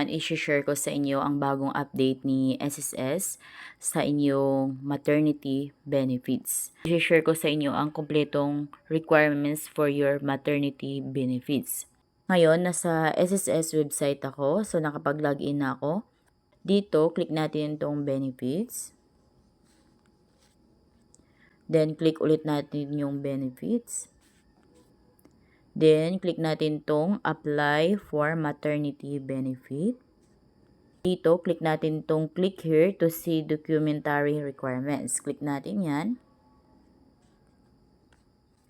naman i-share ko sa inyo ang bagong update ni SSS sa inyong maternity benefits. I-share ko sa inyo ang kumpletong requirements for your maternity benefits. Ngayon, nasa SSS website ako, so nakapag-login na ako. Dito, click natin itong benefits. Then, click ulit natin yung benefits. Then, click natin tong apply for maternity benefit. Dito, click natin tong click here to see documentary requirements. Click natin yan.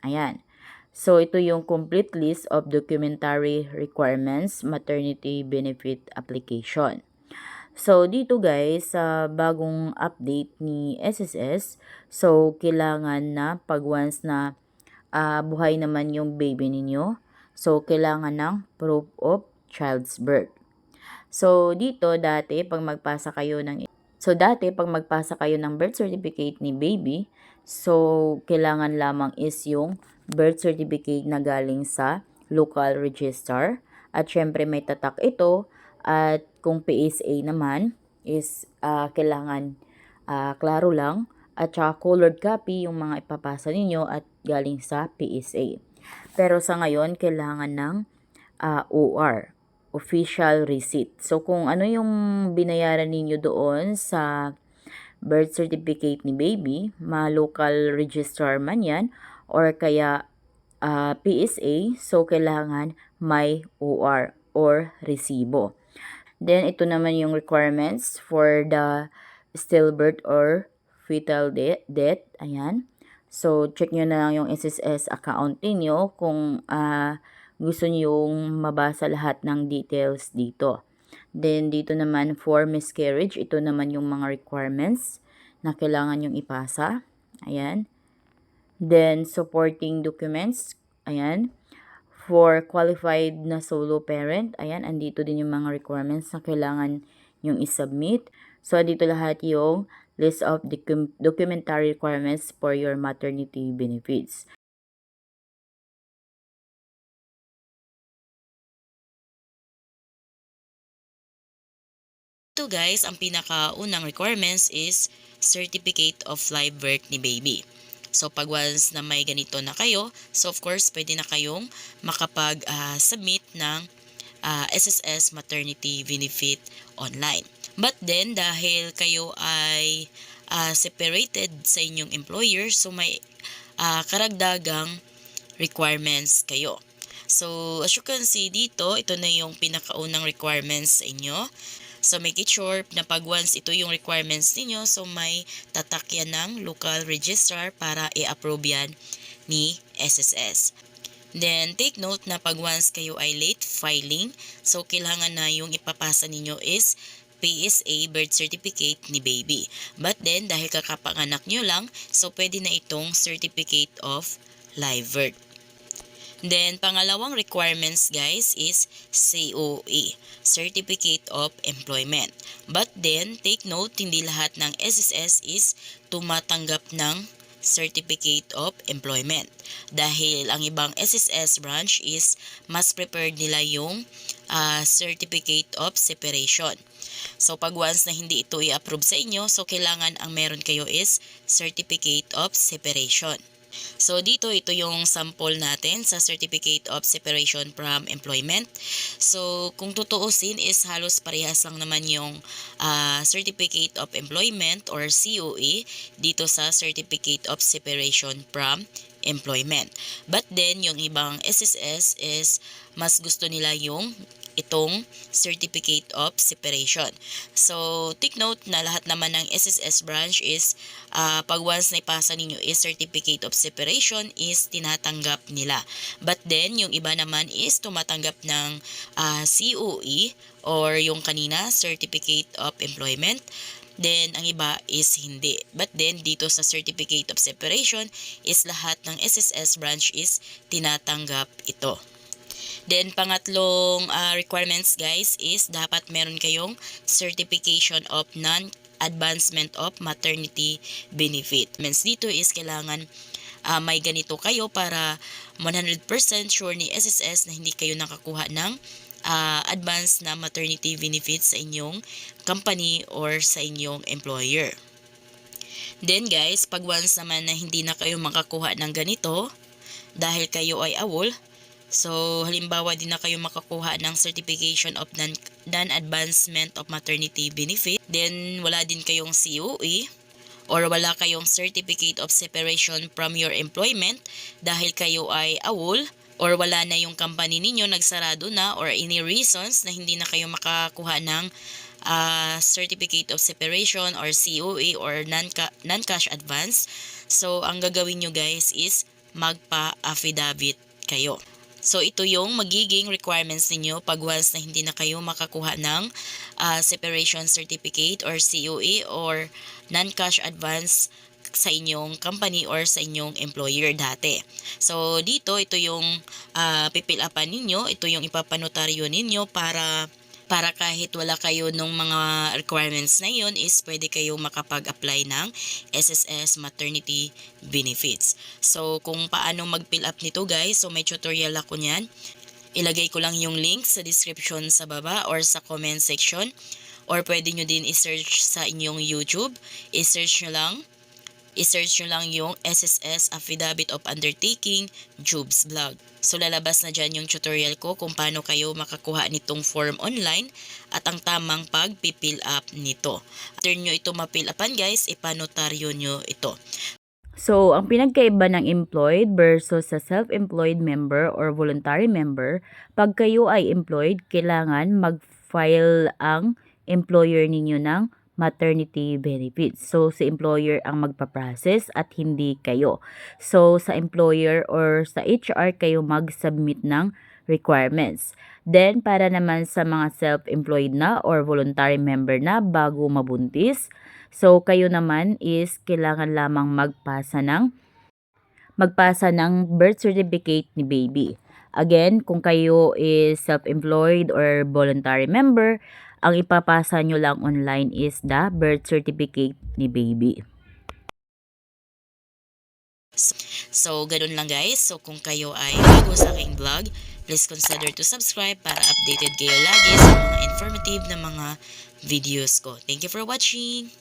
Ayan. So, ito yung complete list of documentary requirements maternity benefit application. So, dito guys, sa bagong update ni SSS, so, kailangan na pag once na buhay naman yung baby ninyo. So, kailangan ng proof of child's birth. So, dito dati pag magpasa kayo ng birth certificate ni baby, so kailangan lamang is yung birth certificate na galing sa local register. At syempre may tatak ito, at kung PSA naman is kailangan klaro lang. At saka colored copy yung mga ipapasa ninyo at galing sa PSA. Pero sa ngayon, kailangan ng OR, official receipt. So, kung ano yung binayaran ninyo doon sa birth certificate ni baby, local registrar man yan, or kaya PSA, so kailangan may OR or resibo. Then, ito naman yung requirements for the stillbirth or fetal death. Ayan. So, check nyo na lang yung SSS account niyo kung gusto nyo yung mabasa lahat ng details dito. Then, dito naman for miscarriage, ito naman yung mga requirements na kailangan yung ipasa. Ayan. Then, supporting documents. Ayan. For qualified na solo parent, ayan, andito din yung mga requirements na kailangan yung isubmit. So, dito lahat yung list of documentary requirements for your maternity benefits. Ito guys, ang pinakaunang requirements is certificate of live birth ni baby. So pag once na may ganito na kayo, so of course pwede na kayong makapag-submit ng SSS maternity benefit online. But then dahil kayo ay separated sa inyong employer, so may karagdagang requirements kayo. So as you can see dito, ito na yung pinakaunang requirements sa inyo. So make it sure na pag once ito yung requirements niyo, so may tatak yan ng local registrar para i-approve yan ni SSS. Then take note na pag once kayo ay late filing, so kailangan na yung ipapasa ninyo is PSA birth certificate ni baby. But then dahil kakapanganak nyo lang, so pwede na itong certificate of live birth. Then, pangalawang requirements guys is COE, Certificate of Employment. But then, take note, hindi lahat ng SSS is tumatanggap ng Certificate of Employment. Dahil ang ibang SSS branch is mas prepared nila yung Certificate of Separation. So, pag once na hindi ito i-approve sa inyo, so kailangan ang meron kayo is Certificate of Separation. So dito, ito yung sample natin sa Certificate of Separation from Employment. So kung tutuusin is halos parehas lang naman yung Certificate of Employment or COE dito sa Certificate of Separation from Employment. But then yung ibang SSS is mas gusto nila yung itong Certificate of Separation. So, take note na lahat naman ng SSS branch is pag once na ipasa ninyo is Certificate of Separation is tinatanggap nila. But then, yung iba naman is tumatanggap ng COE or yung kanina, Certificate of Employment. Then, ang iba is hindi. But then, dito sa Certificate of Separation is lahat ng SSS branch is tinatanggap ito. Then, pangatlong requirements guys is dapat meron kayong certification of non-advancement of maternity benefit. Means dito is kailangan may ganito kayo para 100% sure ni SSS na hindi kayo nakakuha ng advance na maternity benefits sa inyong company or sa inyong employer. Then guys, pag once naman na hindi na kayo makakuha ng ganito dahil kayo ay awol, so halimbawa din na kayo makakuha ng certification of non-advancement of maternity benefit, then wala din kayong COE or wala kayong certificate of separation from your employment dahil kayo ay awol, or wala na yung company ninyo, nagsarado na, or any reasons na hindi na kayo makakuha ng certificate of separation or COA or non-cash advance, so ang gagawin nyo guys is magpa-affidavit kayo. So ito yung magiging requirements ninyo pag once na hindi na kayo makakuha ng separation certificate or COA or non-cash advance sa inyong company or sa inyong employer dati. So dito, ito yung pipil upan ninyo, ito yung ipapanotaryo ninyo para kahit wala kayo nung mga requirements na yun is pwede kayo makapag-apply ng SSS maternity benefits. So kung paano mag-fill up nito guys, so may tutorial ako niyan. Ilagay ko lang yung link sa description sa baba or sa comment section, or pwede nyo din i-search sa inyong YouTube. I-search nyo lang yung SSS Affidavit of Undertaking Jubes Vlog. So lalabas na dyan yung tutorial ko kung paano kayo makakuha nitong form online at ang tamang pag-fill up nito. After nyo ito ma-fill upan guys, ipanotaryo nyo ito. So, ang pinagkaiba ng employed versus sa self-employed member or voluntary member, pag kayo ay employed, kailangan mag-file ang employer ninyo ng maternity benefits. So, si employer ang magpa-process at hindi kayo. So, sa employer or sa HR kayo mag-submit ng requirements. Then, para naman sa mga self-employed na or voluntary member na bago mabuntis, so kayo naman is kailangan lamang magpasa ng birth certificate ni baby. Again, kung kayo is self-employed or voluntary member, ang ipapasa nyo lang online is the birth certificate ni baby. So, ganun lang guys. So, kung kayo ay bago sa aking vlog, please consider to subscribe para updated kayo lagi sa mga informative na mga videos ko. Thank you for watching!